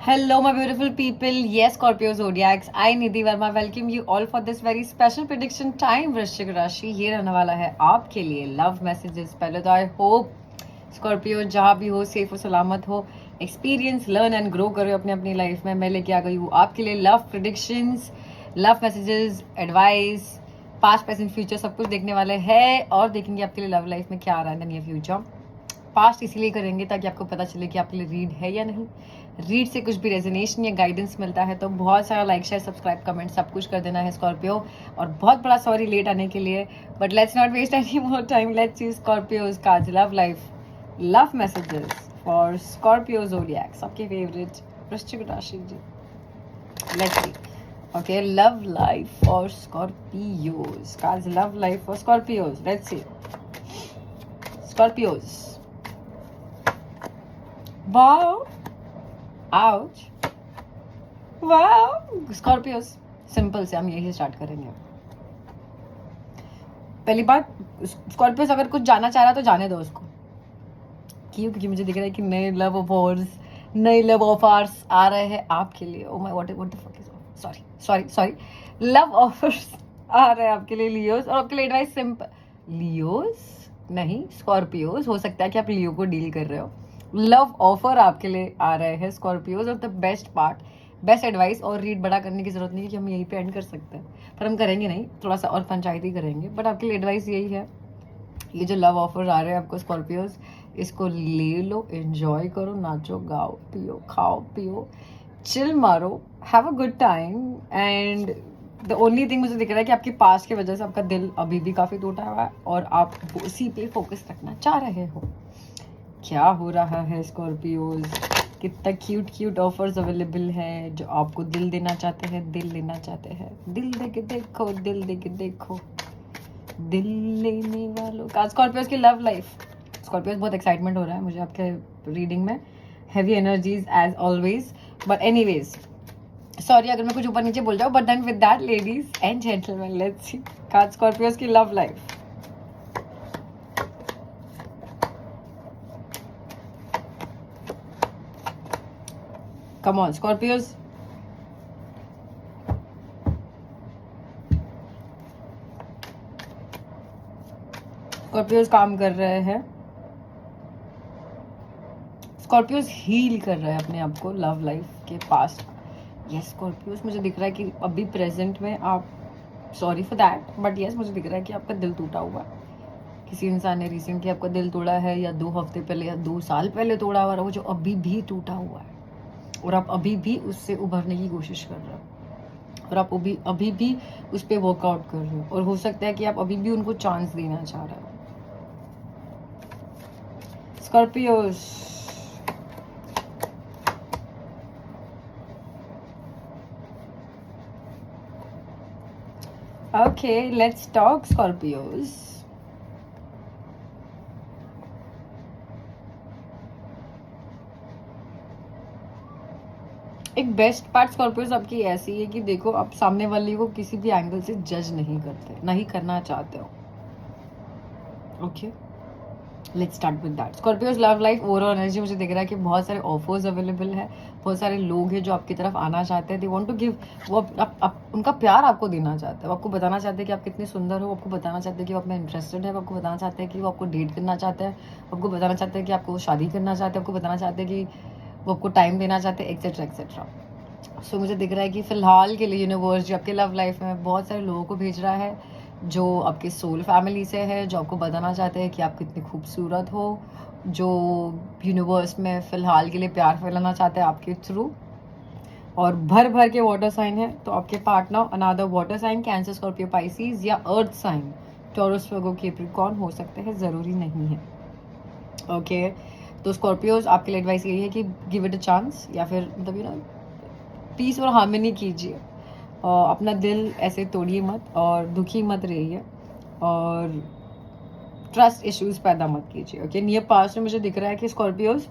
Hello, my beautiful people. Yes, Scorpio Zodiacs. I, Nidhi Verma, welcome you all for this very special prediction time. वृश्चिक राशि ये रहने वाला है आपके लिए लव मैसेजेस। पहले तो आई होप स्कॉर्पियो जहाँ भी हो सेफ हो सलामत हो, एक्सपीरियंस लर्न एंड ग्रो करो अपने अपनी लाइफ में। मैं लेके आ गई हूँ आपके लिए love predictions, love messages, advice, past present future सब कुछ देखने वाले हैं और देखेंगे आपके लिए लव लाइफ में क्या आ रहा है in the near future. Past इसीलिए करेंगे ताकि आपको पता चले कि आपके लिए रीड है या नहीं। रीड से कुछ भी रेजोनेशन या गाइडेंस मिलता है तो बहुत सारा लाइक शेयर सब्सक्राइब कमेंट सब कुछ कर देना है स्कॉर्पियो। और बहुत बड़ा सॉरी लेट आने के लिए, but let's not waste any more time. Let's see Scorpios का love life, love messages for Scorpio zodiac, सबके फेवरेट वृश्चिक राशि जी। Let's see. Okay, love life for Scorpios का love life for Scorpios. Let's see Scorpios. Wow. Ouch. Wow. Scorpios. Simple से हम यही start करेंगे। पहली बात, स्कॉर्पियोस अगर कुछ जाना चाह रहा है तो जाने दो उसको। क्यों? क्योंकि मुझे दिख रहा है कि नए लव ऑफर्स, नए लव ऑफर्स आ रहे हैं आपके लिए। Oh my what the fuck is, sorry sorry sorry, love offers आ रहे हैं आपके लिए लियोस। और आपके लिए एडवाइस सिंपल, लियोस नहीं स्कॉर्पियोस। हो सकता है कि आप लियो को डील कर रहे हो। लव ऑफर आपके लिए आ रहे हैं स्कॉर्पियोज। और the best part, best advice, और रीड बड़ा करने की जरूरत नहीं है कि हम यहीं पे एंड कर सकते हैं, पर हम करेंगे नहीं, थोड़ा सा और पंचायती करेंगे। बट आपके लिए एडवाइस यही है, ये जो लव ऑफर आ रहे हैं आपको स्कॉर्पियोज, इसको ले लो, एंजॉय करो, नाचो गाओ, पियो, खाओ पियो, चिल मारो, have a good time. And the only thing मुझे दिख रहा है कि आपकी पास्ट की वजह से आपका दिल अभी भी काफ़ी टूटा हुआ है और आप उसी पे फोकस रखना चाह रहे हो। क्या हो रहा है स्कॉर्पियोज? कितना क्यूट क्यूट ऑफर्स अवेलेबल है जो आपको दिल देना चाहते हैं, दिल लेना चाहते हैं। दिल दे के देखो, दिल दे के देखो, दिल लेने वालों का स्कॉर्पियोज की लव लाइफ। स्कॉर्पियोज बहुत एक्साइटमेंट हो रहा है मुझे आपके रीडिंग में, heavy energies as always. But anyways, sorry अगर मैं कुछ ऊपर नीचे बोल जाऊँ, but then with that ladies and gentleman, let's see का स्कॉर्पियोज की love life. Come on, Scorpios. Scorpios काम कर रहे हैं, Scorpios हील कर रहे हैं अपने आप को लव लाइफ के पास्ट। यस Scorpios, मुझे दिख रहा है कि अभी प्रेजेंट में आप, sorry for that, but yes मुझे दिख रहा है कि आपका दिल टूटा हुआ है। किसी इंसान ने रिसेंटली आपका दिल तोड़ा है, या 2 हफ्ते पहले या 2 साल पहले तोड़ा हुआ है, वो जो अभी भी टूटा हुआ है और आप अभी भी उससे उभरने की कोशिश कर रहे हो और आप अभी भी उस पर वर्कआउट कर रहे हो। और हो सकता है कि आप अभी भी उनको चांस देना चाह रहे हो Scorpios. Okay, let's talk Scorpios. एक बेस्ट पार्ट स्कॉर्पियोस आपकी ऐसी है कि देखो, आप सामने वाले को किसी भी एंगल से जज नहीं करते, नहीं करना चाहते हो। Okay, let's start with that. Scorpios love life overall energy मुझे दिख रहा है कि बहुत सारे ऑफर्स अवेलेबल है, बहुत सारे लोग हैं जो आपकी तरफ आना चाहते हैं। दे वांट टू गिव, वो आप उनका प्यार आपको देना चाहते हैं, वो आपको बताना चाहते हैं कि आप कितने सुंदर हो, आपको बताना चाहते हैं कि वो आप में इंटरेस्टेड है, वो आपको बताना चाहते हैं कि वो आपको डेट करना चाहते हैं, आपको बताना चाहते हैं कि आपको शादी करना चाहते हैं, आपको बताना चाहते हैं कि वो आपको टाइम देना चाहते हैं, एक्सेट्रा एक्सेट्रा। सो मुझे दिख रहा है कि फिलहाल के लिए यूनिवर्स जो आपके लव लाइफ में बहुत सारे लोगों को भेज रहा है जो आपके सोल फैमिली से है, जो आपको बताना चाहते हैं कि आप कितनी खूबसूरत हो, जो यूनिवर्स में फ़िलहाल के लिए प्यार फैलाना चाहते हैं आपके थ्रू। और भर भर के वाटर साइन है तो आपके partner another water sign, cancer, Scorpio, Pisces, या earth sign, Taurus, Virgo, Capricorn हो सकते हैं, ज़रूरी नहीं है। ओके, तो स्कॉर्पियोज आपके लिए एडवाइस यही है कि गिव इट अ चांस, या फिर मतलब पीस और हार्मनी कीजिए। अपना दिल ऐसे तोड़िए मत और दुखी मत रहिए और ट्रस्ट इश्यूज पैदा मत कीजिए। ओके, नियर पास्ट में मुझे दिख रहा है कि स्कॉर्पियोज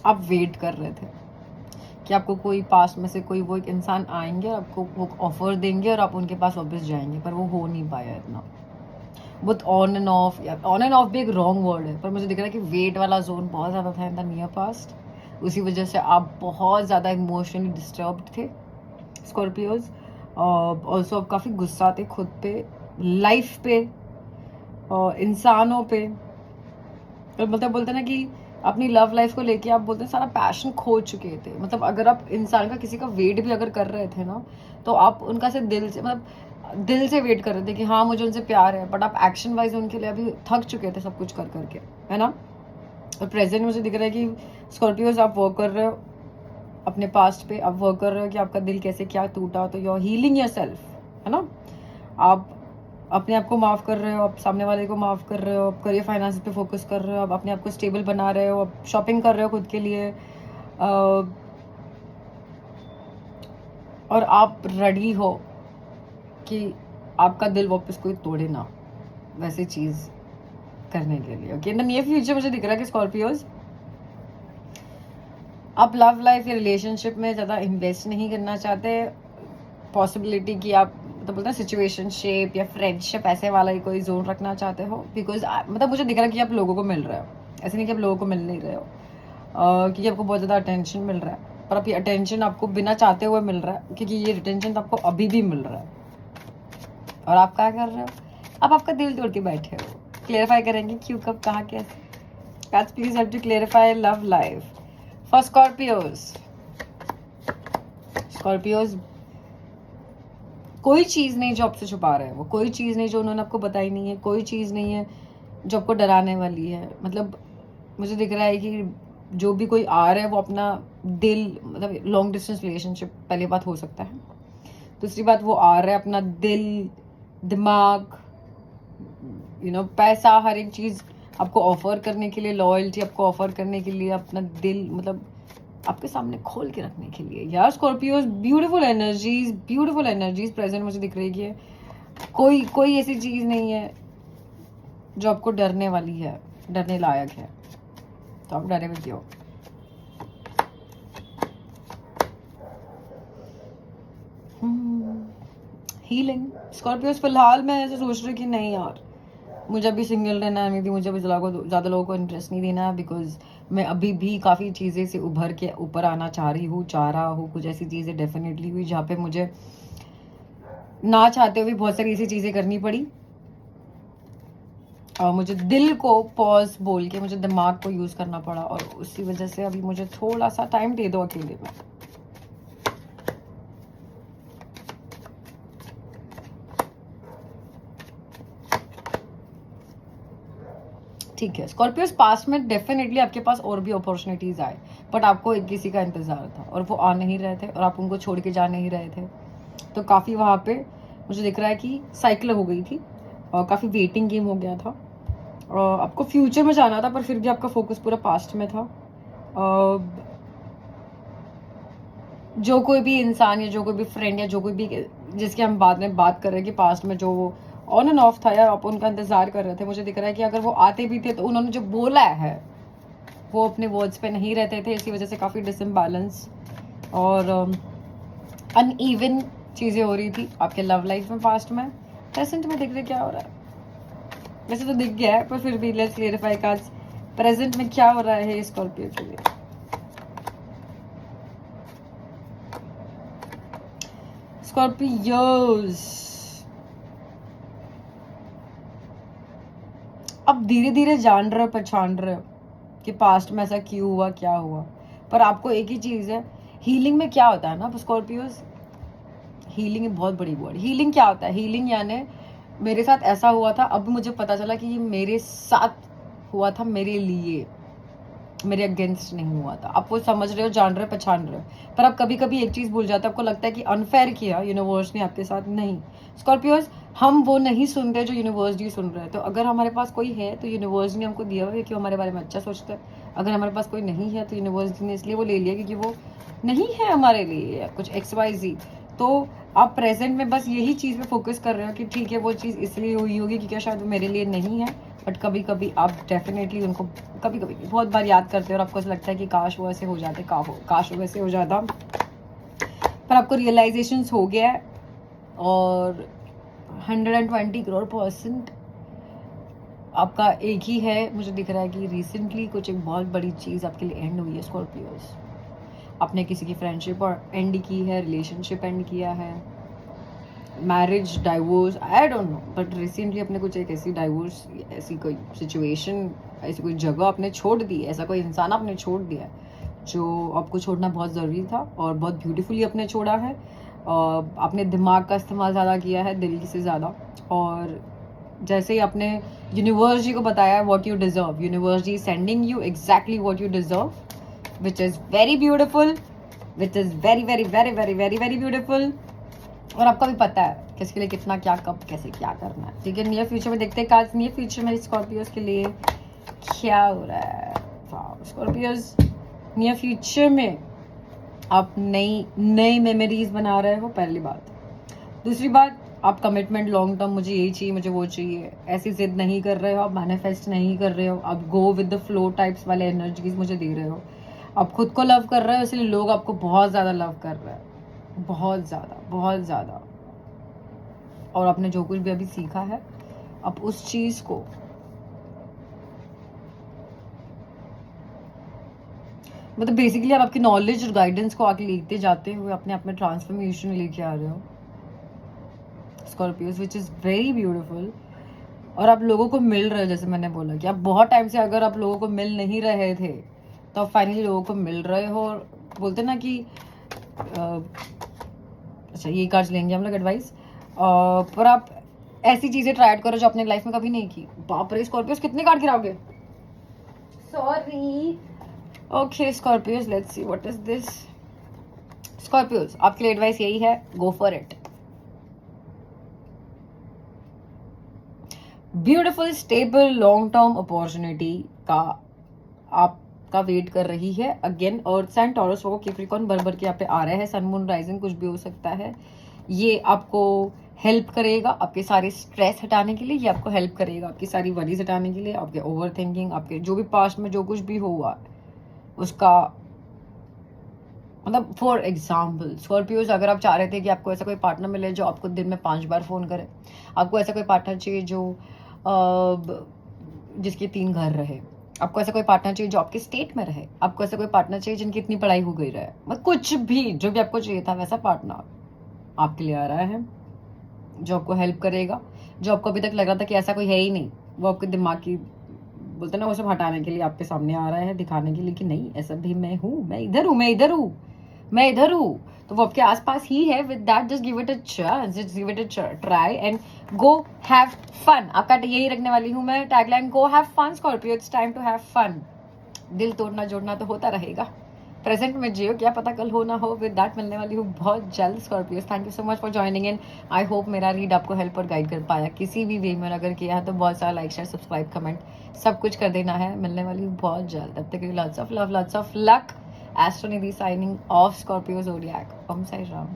आप वेट कर रहे थे कि आपको कोई पास्ट में से कोई वो एक इंसान आएंगे और आपको वो ऑफर देंगे और आप उनके पास वापस जाएंगे, पर वो हो नहीं पाया इतना। बहुत ऑन एंड ऑफ, या ऑन एंड ऑफ भी एक रॉन्ग वर्ड है, पर मुझे दिख रहा है कि वेट वाला जोन बहुत ज़्यादा था इन द नियर पास्ट। उसी वजह से आप बहुत ज़्यादा इमोशनली डिस्टर्ब्ड थे स्कॉर्पियोज। ऑल्सो आप काफ़ी गुस्सा थे खुद पे, लाइफ पे, इंसानों पे। और मतलब बोलते ना कि अपनी लव लाइफ को लेके आप बोलते हैं सारा पैशन खो चुके थे। मतलब अगर आप इंसान का किसी का वेट भी अगर कर रहे थे ना, तो आप उनका से दिल से, मतलब दिल से वेट कर रहे थे कि हाँ मुझे उनसे प्यार है, बट आप एक्शन वाइज उनके लिए अभी थक चुके थे सब कुछ कर करके, है ना। और प्रेजेंट मुझे दिख रहा है कि स्कॉर्पियोज आप वर्क कर रहे हो अपने पास्ट पे, आप वर्क कर रहे हो कि आपका दिल कैसे क्या टूटा, तो you are healing your self, है ना। आप अपने आप को माफ़ कर रहे हो, आप सामने वाले को माफ़ कर रहे हो, आप करियर फाइनेंस पे फोकस कर रहे हो, आप अपने आप को स्टेबल बना रहे हो, आप शॉपिंग कर रहे हो खुद के लिए, और आप रेडी हो कि आपका दिल वापस कोई तोड़े ना, वैसे चीज़ करने के लिए। Okay, in the near future मुझे दिख रहा है कि स्कॉर्पियोज आप लव लाइफ या रिलेशनशिप में ज़्यादा इन्वेस्ट नहीं करना चाहते। पॉसिबिलिटी कि आप मतलब बोलते हैं सिचुएशनशिप या फ्रेंडशिप ऐसे वाला ही कोई जोन रखना चाहते हो, बिकॉज मतलब मुझे दिख रहा है कि आप लोगों को मिल रहे हो, ऐसे नहीं कि आप लोगों को मिल नहीं रहे हो, क्योंकि आपको बहुत ज़्यादा अटेंशन मिल रहा है, पर आप ये अटेंशन आपको बिना चाहते हुए मिल रहा है, क्योंकि ये अटेंशन आपको अभी भी मिल रहा है। और आप क्या कर रहे हो, आप आपका दिल तोड़ के बैठे हो। क्लेरिफाई करेंगे क्यों, कब, कहाँ, कैसे। Guys, please help to clarify love life for Scorpios. Scorpios, कोई चीज़ नहीं जो आपसे छुपा रहे हैं, वो कोई चीज़ नहीं जो उन्होंने आपको बताई नहीं है, कोई चीज़ नहीं है जो आपको डराने वाली है। मतलब मुझे दिख रहा है कि जो भी कोई आ रहा है वो अपना दिल, मतलब लॉन्ग डिस्टेंस रिलेशनशिप पहली बात हो सकता है। दूसरी बात, वो आ रहा है अपना दिल, दिमाग, पैसा, हर एक चीज़ आपको ऑफर करने के लिए, लॉयल्टी आपको ऑफर करने के लिए, अपना दिल मतलब आपके सामने खोल के रखने के लिए। यार स्कॉर्पियोज, ब्यूटीफुल एनर्जीज प्रेजेंट मुझे दिख रही है। कोई ऐसी चीज़ नहीं है जो आपको डरने वाली है, डरने लायक है, तो आप डरे में क्यों। हीलिंग स्कॉर्पियोज, फिलहाल मैं ऐसे सोच रही कि नहीं यार, मुझे अभी सिंगल रहना है, नहीं थी मुझे अभी ज़्यादा लोगों को इंटरेस्ट नहीं देना है, बिकॉज मैं अभी भी काफ़ी चीज़ें से उभर के ऊपर आना चाह रहा हूँ। कुछ ऐसी चीज़ें डेफिनेटली हुई जहाँ पे मुझे ना चाहते हुए बहुत सारी ऐसी चीज़ें करनी पड़ी, और मुझे दिल को पॉज बोल के मुझे दिमाग को यूज़ करना पड़ा, और उसी वजह से अभी मुझे थोड़ा सा टाइम दे दो अकेले में। ठीक है स्कॉर्पियोस, पास्ट में डेफिनेटली आपके पास और भी अपॉर्चुनिटीज आए, बट आपको एक किसी का इंतजार था और वो आ नहीं रहे थे, और आप उनको छोड़ के जा नहीं रहे थे, तो काफ़ी वहाँ पे मुझे दिख रहा है कि साइकिल हो गई थी, और काफ़ी वेटिंग गेम हो गया था। आपको फ्यूचर में जाना था, पर फिर भी आपका फोकस पूरा पास्ट में था। जो कोई भी इंसान या जो कोई भी फ्रेंड या जो कोई भी जिसकी हम बाद में बात कर रहे हैं कि पास्ट में जो वो ऑन एंड ऑफ था, या आप उनका इंतजार कर रहे थे, मुझे दिख रहा है कि अगर वो आते भी थे तो उन्होंने जो बोला है वो अपने वर्ड्स पे नहीं रहते थे, इसी वजह से काफ़ी डिसइम्बैलेंस और अनइवन चीज़ें हो रही थी आपके लव लाइफ में पास्ट में। प्रेजेंट में दिख रहे क्या हो रहा है, वैसे तो दिख गया है, पर फिर भी लेट्स क्लियरिफाई आज प्रेजेंट में क्या हो रहा है स्कॉर्पियो के लिए। स्कॉर्पियोस, अब धीरे धीरे जान रहे हो, पहचान रहे हो कि पास्ट में ऐसा क्यों हुआ, क्या हुआ, पर आपको एक ही चीज़ है, हीलिंग में क्या होता है ना स्कॉर्पियोस, हीलिंग बहुत बड़ी वर्ड। हीलिंग क्या होता है, हीलिंग यानी मेरे साथ ऐसा हुआ था, अब मुझे पता चला कि ये मेरे साथ हुआ था, मेरे लिए, मेरे अगेंस्ट नहीं हुआ था। आप वो समझ रहे हो, जान रहे हो, पहचान रहे हो, पर आप कभी कभी एक चीज़ भूल जाते हो, आपको लगता है कि अनफेयर किया यूनिवर्स ने आपके साथ। नहीं स्कॉर्पियोस, हम वो नहीं सुनते जो यूनिवर्स जी सुन रहे हैं। तो अगर हमारे पास कोई है तो यूनिवर्स ने हमको दिया हुआ है कि हमारे बारे में अच्छा सोचता है। अगर हमारे पास कोई नहीं है तो यूनिवर्स ने इसलिए वो ले लिया क्योंकि वो नहीं है हमारे लिए कुछ XYZ। तो आप प्रेजेंट में बस यही चीज़ पे फोकस कर रहे हो कि ठीक है वो चीज़ इसलिए हुई होगी क्योंकि शायद वो मेरे लिए नहीं है, बट कभी कभी आप डेफिनेटली उनको कभी कभी बहुत बार याद करते हो और आपको ऐसा लगता है कि काश वो ऐसे हो जाते, काश वो वैसे हो जाता, पर आपको रियलाइजेशंस हो गया है। और 120 करोड़ % आपका एक ही है, मुझे दिख रहा है कि रिसेंटली कुछ एक बहुत बड़ी चीज़ आपके लिए एंड हुई है स्कॉर्पियोज। आपने किसी की फ्रेंडशिप और एंड की है, रिलेशनशिप एंड किया है, marriage, divorce, I don't know, but recently अपने कुछ एक ऐसी डाइवोर्स, ऐसी कोई सिचुएशन, ऐसी कोई जगह आपने छोड़ दी, ऐसा कोई इंसान आपने छोड़ दिया है जो आपको छोड़ना बहुत ज़रूरी था और बहुत ब्यूटीफुली आपने छोड़ा है। आपने दिमाग का इस्तेमाल ज़्यादा किया है, दिल से ज़्यादा। और जैसे ही आपने यूनिवर्स जी को बताया what you deserve, universe ji sending you exactly what you deserve, which is very beautiful, which is very very very very very very beautiful. और आपका भी पता है किसके लिए कितना, क्या, कब, कैसे क्या करना है, ठीक है। नियर फ्यूचर में देखते हैं आज नियर फ्यूचर में स्कॉर्पियोज के लिए क्या हो रहा है। स्कॉर्पियोज नियर फ्यूचर में आप नई मेमोरीज बना रहे हो, पहली बात। दूसरी बात, आप कमिटमेंट लॉन्ग टर्म, मुझे यही चाहिए, मुझे वो चाहिए, ऐसी जिद नहीं कर रहे हो, आप मैनिफेस्ट नहीं कर रहे हो, आप go with the flow types वाले एनर्जीज मुझे दे रहे हो। आप खुद को लव कर रहे हो, इसलिए लोग आपको बहुत ज़्यादा लव कर रहे हैं, बहुत ज़्यादा, बहुत ज़्यादा। और आपने जो कुछ भी अभी सीखा है, आप उस चीज़ को मतलब बेसिकली आप आपकी नॉलेज और गाइडेंस को आगे लेते जाते हुए अपने आप में ट्रांसफॉर्मेशन लेके आ रहे हो Scorpios, which is very beautiful. और आप लोगों को मिल रहे हो, जैसे मैंने बोला कि आप बहुत टाइम से अगर आप लोगों को मिल नहीं रहे थे तो आप फाइनली लोगों को मिल रहे हो। और बोलते ना कि अच्छा ये कार्ड्स लेंगे हम लोग एडवाइस, पर आप ऐसी चीज़ें ट्राई करो जो अपने लाइफ में कभी नहीं की। बाप रे स्कॉर्पियोज कितने कार्ड गिराओगे, sorry. Okay Scorpios, let's see what is this. Scorpios आपके लिए एडवाइस यही है, go for it. Beautiful stable long term opportunity का आपका वेट कर रही है अगेन। और सन, टॉरस, वो कैप्रिकॉर्न भर के यहाँ पे आ रहे हैं, सन, मून, राइजिंग कुछ भी हो सकता है। ये आपको हेल्प करेगा आपके सारे स्ट्रेस हटाने के लिए, ये आपको हेल्प करेगा आपकी सारी वरीज हटाने के लिए, आपके ओवर थिंकिंग, आपके जो भी पास्ट में जो कुछ भी हुआ उसका, मतलब फॉर एग्जाम्पल स्कॉर्पियोज, अगर आप चाह रहे थे कि आपको ऐसा कोई पार्टनर मिले जो आपको दिन में 5 बार फोन करे, आपको ऐसा कोई पार्टनर चाहिए जो जिसके 3 घर रहे, आपको ऐसा कोई पार्टनर चाहिए जो आपके स्टेट में रहे, आपको ऐसा कोई पार्टनर चाहिए जिनकी इतनी पढ़ाई हो गई रहे, मतलब कुछ भी जो भी आपको चाहिए था वैसा पार्टनर आपके लिए आ रहा है जो आपको हेल्प करेगा। जो आपको अभी तक लग रहा था कि ऐसा कोई है ही नहीं, वो आपके दिमाग की बोलते ना वो सब हटाने के लिए आपके सामने आ रहा है, दिखाने के लिए कि नहीं ऐसा भी मैं हूँ, मैं इधर हूँ, मैं इधर हूँ, मैं इधर हूँ। तो वो आपके आसपास ही है। With that just give it a chance, just give it a try and go have fun. आपका यही रखने वाली हूँ मैं tagline, go have fun Scorpio, it's time to have fun. दिल तोड़ना जोड़ना तो होता रहेगा, प्रेजेंट में जियो, क्या पता कल हो ना हो। विद दैट मिलने वाली हूँ बहुत जल्द Scorpios. Thank you so much for joining in. I hope मेरा रीड आपको हेल्प और गाइड कर पाया किसी भी वे में। अगर किया है तो बहुत सारा लाइक, शेयर, सब्सक्राइब, कमेंट सब कुछ कर देना है। मिलने वाली हूँ बहुत जल्द, तब तक lots of love, lots of luck. Astro Nidhi signing off, Scorpio zodiac. Om Sai Ram.